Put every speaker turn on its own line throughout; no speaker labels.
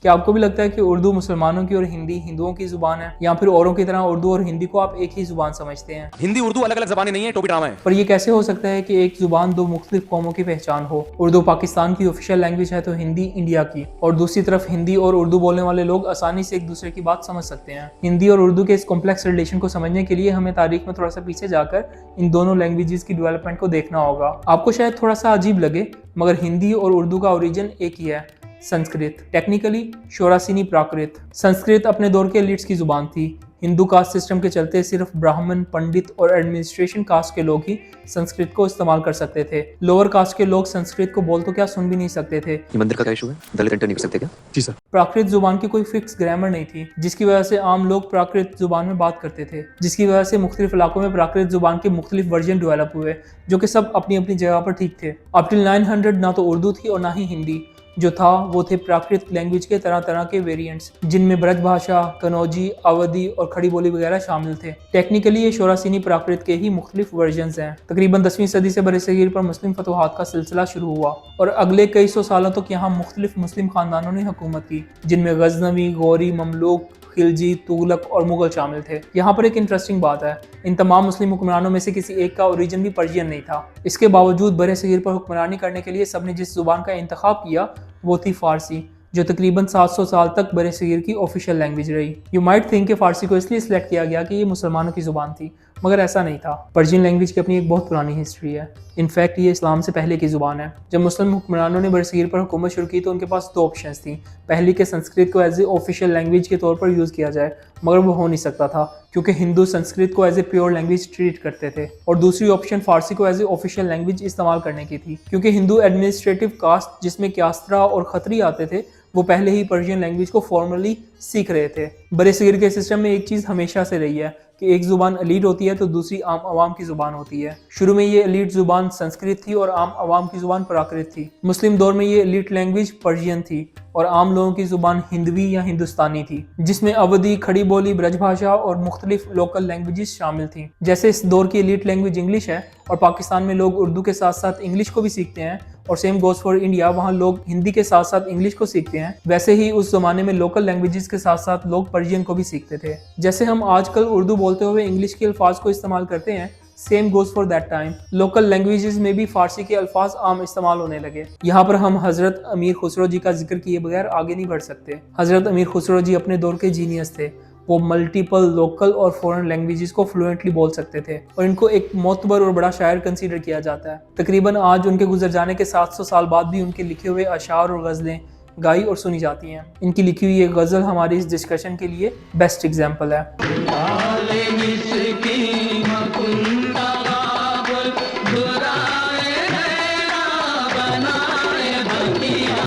क्या आपको भी लगता है कि उर्दू मुसलमानों की और हिंदी हिंदुओं की जुबान है, या फिर औरों की तरह उर्दू और हिंदी को आप एक ही जुबान समझते हैं?
हिंदी उर्दू अलग अलग जबानें नहीं है, टोपी ड्रामा है।
पर यह कैसे हो सकता है कि एक जुबान दो मुख्तलिफ कौमों की पहचान हो? उर्दू पाकिस्तान की ऑफिशियल लैंग्वेज है तो हिंदी इंडिया की, और दूसरी तरफ हिंदी और उर्दू बोलने वाले लोग आसानी से एक दूसरे की बात समझ सकते हैं। हिंदी और उर्दू के इस कॉम्प्लेक्स रिलेशन को समझने के लिए हमें तारीख में थोड़ा सा पीछे जाकर इन दोनों लैंग्वेजेस की डेवलपमेंट को देखना होगा। आपको शायद थोड़ा सा अजीब लगे, मगर हिंदी और उर्दू का ओरिजिन एक ही है, संस्कृत। टेक्निकली शोरासीनी प्राकृत। संस्कृत अपने दौर के एलिट्स की जुबान थी। हिंदू कास्ट सिस्टम के चलते सिर्फ ब्राह्मण, पंडित और एडमिनिस्ट्रेशन कास्ट के लोग ही संस्कृत को इस्तेमाल कर सकते थे। लोअर कास्ट के लोग संस्कृत को बोल तो क्या सुन भी नहीं सकते थे।
ये मंदिर का क्या इशू है? दलित एंटर नहीं कर सकते क्या? जी सर।
प्राकृत जुबान की कोई फिक्स ग्रामर नहीं थी, जिसकी वजह से आम लोग प्राकृत जुबान में बात करते थे, जिसकी वजह से मुख्तलिफ इलाकों में प्राकृत जुबान के मुख्तलिफ वर्जन डेवलप हुए, जो कि सब अपनी अपनी जगह पर ठीक थे। अप टिल 900 ना तो उर्दू थी और ना ही हिंदी। जो था वो थे प्राकृत लैंग्वेज के तरह तरह के वेरिएंट्स, जिनमें ब्रज भाषा, कनौजी, अवधी और खड़ी बोली वगैरह शामिल थे। टेक्निकली ये शोरासीनी प्राकृत के ही मुख्तलिफ वर्जन्स हैं। तकरीबन 10वीं सदी से बरसगीर पर मुस्लिम फतवाहात का सिलसिला शुरू हुआ और अगले कई सौ सालों तक यहाँ मुख्तलिफ मुस्लिम खानदानों ने हुकूमत की, जिनमें गजनवी, गौरी, ममलूक, खिलजी, तुगलक और मुगल शामिल थे। यहाँ पर एक इंटरेस्टिंग बात है, इन तमाम मुस्लिम हुक्मरानों में से किसी एक का ओरिजिन भी पर्शियन नहीं था। इसके बावजूद बरसगीर पर हुक्मरानी करने के लिए सबने जिस जुबान का इंतखाब किया वो थी फारसी, जो तकरीबन 700 साल तक बरसगीर की ऑफिशियल लैंग्वेज रही। यू माइट थिंक कि फारसी को इसलिए सिलेक्ट किया गया कि ये मुसलमानों की जुबान थी, मगर ऐसा नहीं था। पर्शियन लैंग्वेज की अपनी एक बहुत पुरानी हिस्ट्री है। इनफैक्ट ये इस्लाम से पहले की जुबान है। जब मुस्लिम हुक्मरानों ने बरसगीर पर हुकूमत शुरू की तो उनके पास दो ऑप्शंस थी। पहली कि संस्कृत को एज ए ऑफिशियल लैंग्वेज के तौर पर यूज़ किया जाए, मगर वो हो नहीं सकता था क्योंकि हिंदू संस्कृत को as a pure language treat करते थे। और दूसरी ऑप्शन फारसी को एज ए ऑफिशियल लैंग्वेज इस्तेमाल करने की थी, क्योंकि हिंदू एडमिनिस्ट्रेटिव कास्ट जिसमें क्यास्त्रा और खत्री आते थे वो पहले ही पर्शियन लैंग्वेज को फॉर्मली सीख रहे थे। बरसगीर के सिस्टम में एक चीज़ हमेशा से रही है कि एक जुबान एलीट होती है तो दूसरी आम आवाम की जुबान होती है। शुरू में ये एलीट जुबान संस्कृत थी और आम आवाम की जुबान प्राकृत थी। मुस्लिम दौर में ये एलीट लैंग्वेज पर्शियन थी और आम लोगों की जुबान हिंदवी या हिंदुस्तानी थी, जिसमें अवधी, खड़ी बोली, ब्रजभाषा और मुख्तलिफ लोकल लैंग्वेजेस शामिल थी। जैसे इस दौर की एलीट लैंग्वेज इंग्लिश है और पाकिस्तान में लोग उर्दू के साथ साथ इंग्लिश को भी सीखते हैं, और सेम गोज फॉर इंडिया, वहाँ लोग हिंदी के साथ साथ इंग्लिश को सीखते हैं। वैसे ही उस जमाने में लोकल लैंग्वेजेस के साथ साथ लोग पर्शियन को भी सीखते थे। जैसे हम आजकल उर्दू बोलते हुए इंग्लिश के अल्फाज को इस्तेमाल करते हैं, same goes for that time local languages में भी फारसी के अल्फाज आम इस्तेमाल होने लगे। यहाँ पर हम हजरत अमीर खुसरो जी का जिक्र किए बगैर आगे नहीं बढ़ सकते। हजरत अमीर खुसरो जी अपने दौर के जीनियस थे। वो मल्टीपल लोकल और फॉरेन लैंग्वेजेस को फ्लुएंटली बोल सकते थे और इनको एक मोतबर और बड़ा शायर कंसीडर किया जाता है। तकरीबन आज उनके गुजर जाने के 700 साल बाद भी उनके लिखे हुए अशार और गज़लें गाई और सुनी जाती हैं। इनकी लिखी हुई एक गज़ल हमारी इस डिस्कशन के लिए बेस्ट एग्जाम्पल है।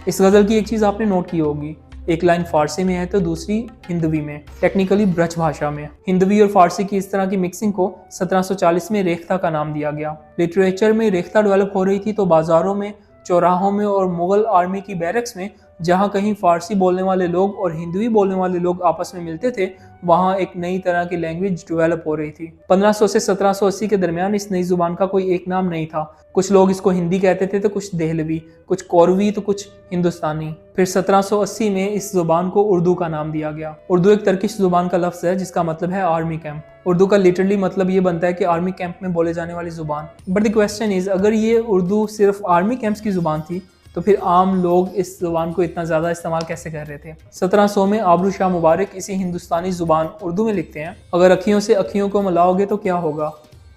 इस गज़ल की एक चीज़ आपने नोट की होगी, एक लाइन फारसी में है तो दूसरी हिंदवी में, टेक्निकली ब्रज भाषा में। हिंदवी और फारसी की इस तरह की मिक्सिंग को 1740 में रेख्ता का नाम दिया गया। लिटरेचर में रेख्ता डेवलप हो रही थी तो बाजारों में, चौराहों में और मुगल आर्मी की बैरक्स में जहाँ कहीं फारसी बोलने वाले लोग और हिंदवी बोलने वाले लोग आपस में मिलते थे, वहाँ एक नई तरह की लैंग्वेज डेवलप हो रही थी। 1500 से 1780 के दरमियान इस नई जुबान का कोई एक नाम नहीं था। कुछ लोग इसको हिंदी कहते थे तो कुछ देहलवी, कुछ कौरवी तो कुछ हिंदुस्तानी। फिर 1780 में इस जुबान को उर्दू का नाम दिया गया। उर्दू एक तर्किश जुबान का लफ्ज़ है जिसका मतलब है आर्मी कैंप। उर्दू का लिटरली मतलब ये बनता है कि आर्मी कैंप में बोले जाने वाली जुबान। बट द क्वेश्चन इज, अगर ये उर्दू सिर्फ आर्मी कैंप्स की जुबान थी तो फिर आम लोग इस जुबान को इतना ज़्यादा इस्तेमाल कैसे कर रहे थे? 1700 में आबरू शाह मुबारक इसी हिंदुस्तानी जुबान उर्दू में लिखते हैं, अगर अखियों से अखियों को मिलाओगे तो क्या होगा,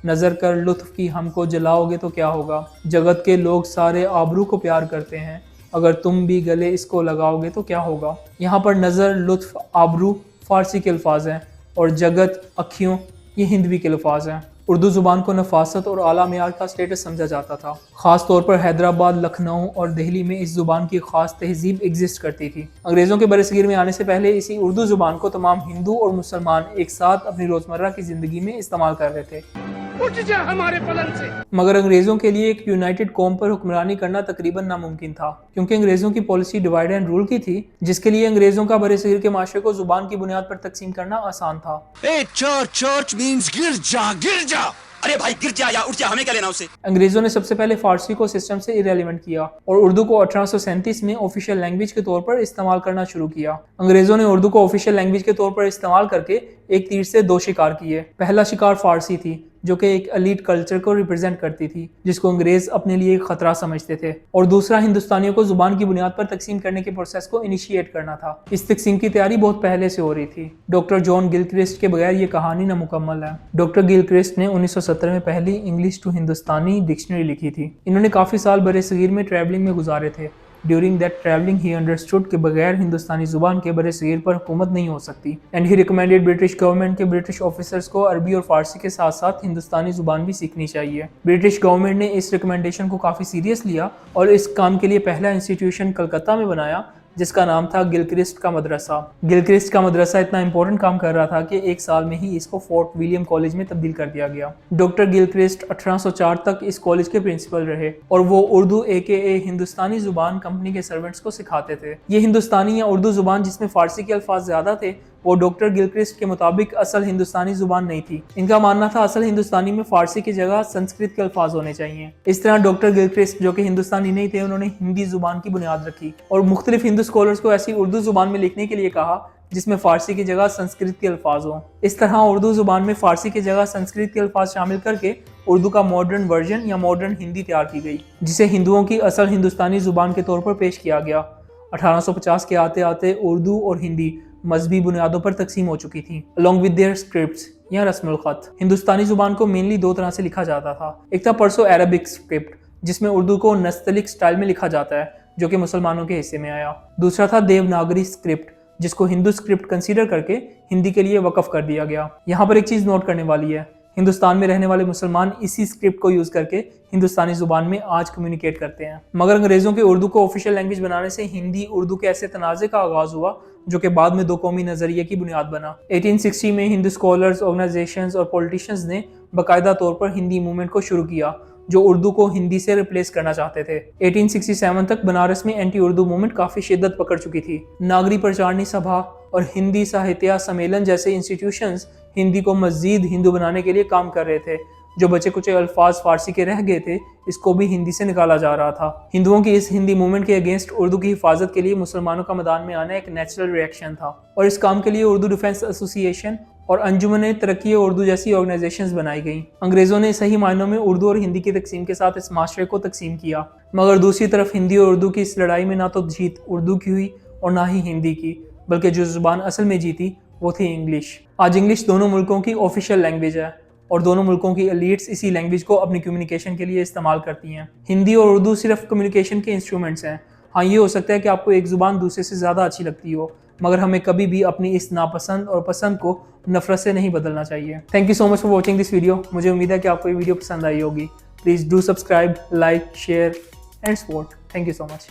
नज़र कर लुत्फ की हमको जलाओगे तो क्या होगा, जगत के लोग सारे आबरू को प्यार करते हैं, अगर तुम भी गले इसको लगाओगे तो क्या होगा। यहाँ पर नज़र, लुत्फ, आबरू फारसी के अल्फाज हैं और जगत, अखियों ये हिंदवी के अल्फाज हैं। उर्दू ज़ुबान को नफासत और आला मेयार का स्टेटस समझा जाता था। ख़ास तौर पर हैदराबाद, लखनऊ और दिल्ली में इस ज़ुबान की ख़ास तहजीब एग्जिस्ट करती थी। अंग्रेज़ों के बरसगीर में आने से पहले इसी उर्दू ज़ुबान को तमाम हिंदू और मुसलमान एक साथ अपनी रोज़मर्रा की ज़िंदगी में इस्तेमाल कर रहे थे।
उठ जा हमारे पलंग से।
मगर अंग्रेज़ों के लिए एक यूनाइटेड कौम पर हुक्मरानी करना तकरीबन नामुमकिन था, क्योंकि अंग्रेज़ों की पॉलिसी डिवाइड एंड रूल की थी, जिसके लिए अंग्रेज़ों का बरसगीर के माशरे को ज़ुबान की बुनियाद पर तकसीम करना आसान था।
चर्च मींस गिरजा, गिरजा।
अरे भाई गिर जा या उठ जा, हमें क्या लेना उससे।
अंग्रेजों ने सबसे पहले फारसी को सिस्टम से इरेलीवेंट किया और उर्दू को 1837 में ऑफिशियल लैंग्वेज के तौर पर इस्तेमाल करना शुरू किया। अंग्रेजों ने उर्दू को ऑफिशियल लैंग्वेज के तौर पर इस्तेमाल करके एक तीर से दो शिकार किए। पहला शिकार फारसी थी, जो कि एक एलीट कल्चर को रिप्रेजेंट करती थी, जिसको अंग्रेज अपने लिए एक खतरा समझते थे, और दूसरा हिंदुस्तानियों को जुबान की बुनियाद पर तकसीम करने के प्रोसेस को इनिशिएट करना था। इस तकसीम की तैयारी बहुत पहले से हो रही थी। डॉक्टर जॉन गिलक्रिस्ट के बगैर ये कहानी नामुकम्मल है। डॉक्टर गिलक्रिस्ट ने 1917 में पहली इंग्लिश टू हिंदुस्तानी डिक्शनरी लिखी थी। इन्होंने काफी साल बरे-सगीर में ट्रैवलिंग में गुजारे थे। During that traveling, he understood कि बगैर हिंदुस्तानी जुबान के बरे-सगीर पर हुकूमत नहीं हो सकती, and he recommended British government के ब्रिटिश ऑफिसर्स को अरबी और फारसी के साथ साथ हिंदुस्तानी जुबान भी सीखनी चाहिए। ब्रिटिश गवर्नमेंट ने इस रिकमेंडेशन को काफ़ी सीरियस लिया और इस काम के लिए पहला इंस्टीट्यूशन कलकत्ता में बनाया, जिसका नाम था गिलक्रिस्ट का मदरसा। गिलक्रिस्ट का मदरसा इतना इंपॉर्टेंट काम कर रहा था कि एक साल में ही इसको फोर्ट विलियम कॉलेज में तब्दील कर दिया गया। डॉक्टर गिलक्रिस्ट 1804 तक इस कॉलेज के प्रिंसिपल रहे और वो उर्दू AKA हिंदुस्तानी जुबान कंपनी के सर्वेंट्स को सिखाते थे। ये हिंदुस्तानी या उर्दू जुबान जिसमें फारसी के अल्फाज ज्यादा थे, वो डॉक्टर गिलक्रिस्ट के मुताबिक असल हिंदुस्तानी जुबान नहीं थी। इनका मानना था असल हिंदुस्तानी में फारसी की जगह संस्कृत के अल्फाज होने चाहिए। इस तरह डॉक्टर गिलक्रिस्ट, जो कि हिंदुस्तानी नहीं थे, उन्होंने हिंदी जुबान की बुनियाद रखी और मुख्तलिफ हिंदू स्कॉलर्स को ऐसी उर्दू जुबान में लिखने के लिए कहा जिसमें फारसी की जगह संस्कृत के अल्फाज हों। इस तरह उर्दू जुबान में फारसी की जगह संस्कृत के अल्फाज शामिल करके उर्दू का मॉडर्न वर्जन या मॉडर्न हिंदी तैयार की गई, जिसे हिंदुओं की असल हिंदुस्तानी जुबान के तौर पर पेश किया गया। 1850 के आते आते उर्दू और हिंदी मजहबी बुनियादों पर तकसीम हो चुकी थी, अलॉन्ग विद देयर स्क्रिप्ट्स या रस्मुल खत। हिंदुस्तानी जुबान को मेनली दो तरह से लिखा जाता था। एक था पर्सो अरबिक स्क्रिप्ट, जिसमें उर्दू को नस्तलिक स्टाइल में लिखा जाता है, जो कि मुसलमानों के हिस्से में आया। दूसरा था देवनागरी स्क्रिप्ट, जिसको हिंदू स्क्रिप्ट कंसीडर करके हिंदी के लिए वक्फ कर दिया गया। यहाँ पर एक चीज़ नोट करने वाली है, हिंदुस्तान में रहने वाले मुसलमान इसी स्क्रिप्ट को यूज करके हिंदुस्तानी जुबान में आज कम्युनिकेट करते हैं। मगर अंग्रेजों के उर्दू को ऑफिशियल लैंग्वेज बनाने से हिंदी उर्दू के ऐसे तनाज़े का आगाज हुआ, जो कि बाद में दो कौमी नजरिए की बुनियाद बना। 1860 में हिंदू स्कॉलर्स, ऑर्गेनाइजेशंस और पॉलिटिशियंस ने बाकायदा तौर पर हिंदी मूवमेंट को शुरू किया, जो उर्दू को हिंदी से रिप्लेस करना चाहते थे। 1867 तक बनारस में एंटी उर्दू मूवमेंट काफी शिद्दत पकड़ चुकी थी। नागरी प्रचारणी सभा और हिंदी साहित्य सम्मेलन जैसे इंस्टीट्यूशंस हिंदी को मजीद हिंदू बनाने के लिए काम कर रहे थे। जो बचे कुछ अल्फाज फारसी के रह गए थे, इसको भी हिंदी से निकाला जा रहा था। हिंदुओं की इस हिंदी मूवमेंट के अगेंस्ट उर्दू की हिफाजत के लिए मुसलमानों का मैदान में आना एक नेचुरल रिएक्शन था, और इस काम के लिए उर्दू डिफेंस एसोसिएशन और अंजुमन तरक्की उर्दू जैसी ऑर्गेनाइजेशंस बनाई गई। अंग्रेजों ने सही मायनों में उर्दू और हिंदी की तकसीम के साथ इस माशरे को तकसीम किया, मगर दूसरी तरफ हिंदी और उर्दू की इस लड़ाई में ना तो जीत उर्दू की हुई और ना ही हिंदी की, बल्कि जो जुबान असल में जीती वो थी इंग्लिश। आज इंग्लिश दोनों मुल्कों की ऑफिशियल लैंग्वेज है और दोनों मुल्कों की एलीट्स इसी लैंग्वेज को अपनी कम्युनिकेशन के लिए इस्तेमाल करती हैं। हिंदी और उर्दू सिर्फ कम्युनिकेशन के इंस्ट्रूमेंट्स हैं। हाँ, ये हो सकता है कि आपको एक ज़ुबान दूसरे से ज़्यादा अच्छी लगती हो, मगर हमें कभी भी अपनी इस नापसंद और पसंद को नफरत से नहीं बदलना चाहिए। Thank you so much for watching this video. मुझे उम्मीद है कि आपको ये वीडियो पसंद आई होगी। Please do subscribe, like, share and support. Thank you so much.